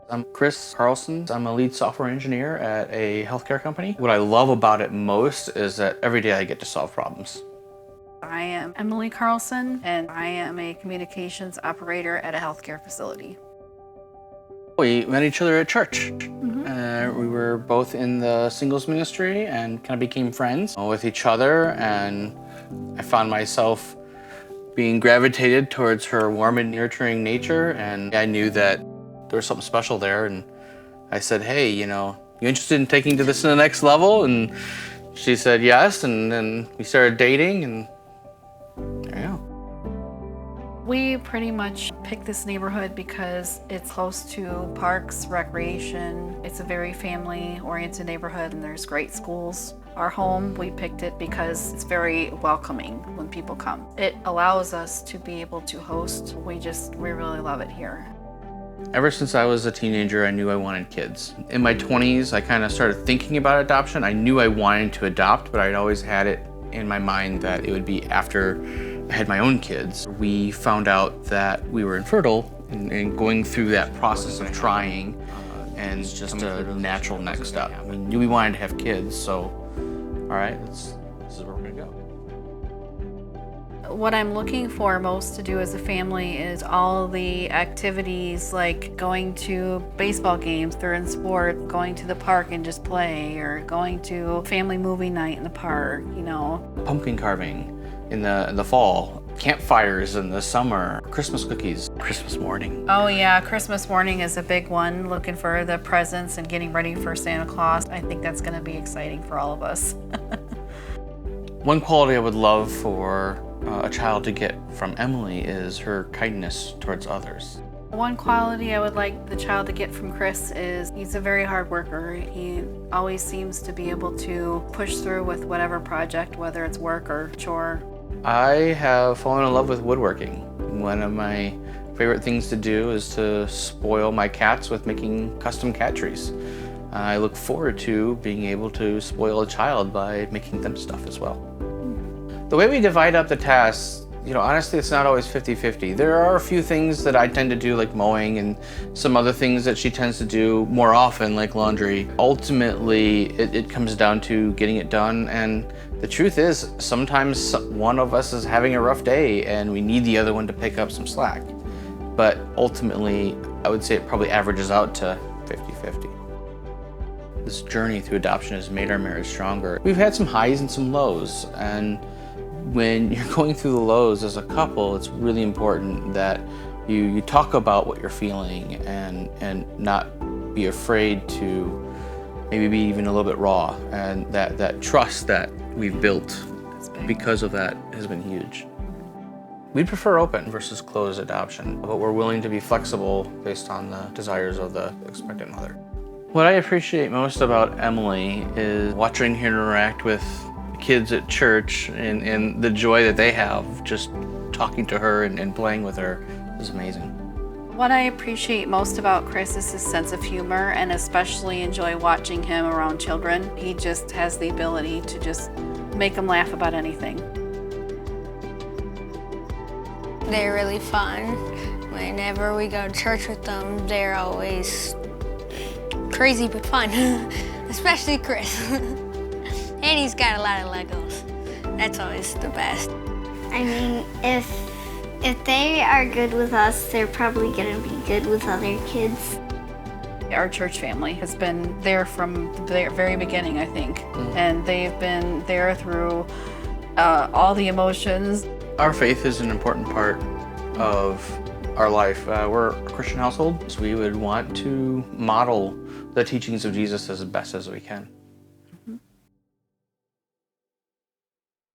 I'm Chris Carlson. I'm a lead software engineer at a healthcare company. What I love about it most is that every day I get to solve problems. I am Emily Carlson, and I am a communications operator at a healthcare facility. We met each other at church. We were both in the singles ministry and kind of became friends with each other, and I found myself being gravitated towards her warm and nurturing nature, and I knew that there was something special there, and I said, hey, you interested in taking this to the next level? And she said yes, and then we started dating, and there you go. We pretty much picked this neighborhood because it's close to parks, recreation. It's a very family-oriented neighborhood, and there's great schools. Our home, we picked it because it's very welcoming when people come. It allows us to be able to host. We really love it here. Ever since I was a teenager, I knew I wanted kids. In my 20s, I kind of started thinking about adoption. I knew I wanted to adopt, but I'd always had it in my mind that it would be after I had my own kids. We found out that we were infertile, and going through that process of trying, and it's just a natural next step. We knew we wanted to have kids, so all right, this is where we're gonna go. What I'm looking for most to do as a family is all the activities, like going to baseball games, if they're in sport, going to the park and just play, or going to family movie night in the park, Pumpkin carving in the fall, campfires in the summer, Christmas cookies, Christmas morning. Oh yeah, Christmas morning is a big one, looking for the presents and getting ready for Santa Claus. I think that's gonna be exciting for all of us. One quality I would love for a child to get from Emily is her kindness towards others. One quality I would like the child to get from Chris is he's a very hard worker. He always seems to be able to push through with whatever project, whether it's work or chore. I have fallen in love with woodworking. One of my favorite things to do is to spoil my cats with making custom cat trees. I look forward to being able to spoil a child by making them stuff as well. The way we divide up the tasks, honestly, it's not always 50-50. There are a few things that I tend to do, like mowing, and some other things that she tends to do more often, like laundry. Ultimately, it comes down to getting it done, and the truth is, sometimes one of us is having a rough day and we need the other one to pick up some slack. But ultimately, I would say it probably averages out to 50-50. This journey through adoption has made our marriage stronger. We've had some highs and some lows, and when you're going through the lows as a couple, it's really important that you talk about what you're feeling and not be afraid to maybe be even a little bit raw, and that trust that we've built because of that has been huge. We prefer open versus closed adoption, but we're willing to be flexible based on the desires of the expectant mother. What I appreciate most about Emily is watching her interact with kids at church and the joy that they have just talking to her and playing with her is amazing. What I appreciate most about Chris is his sense of humor, and especially enjoy watching him around children. He just has the ability to just make them laugh about anything. They're really fun. Whenever we go to church with them, they're always crazy but fun, especially Chris. And he's got a lot of Legos. That's always the best. I mean, if they are good with us, they're probably gonna be good with other kids. Our church family has been there from the very beginning, I think. And they've been there through all the emotions. Our faith is an important part of our life. We're a Christian household, so we would want to model the teachings of Jesus as best as we can.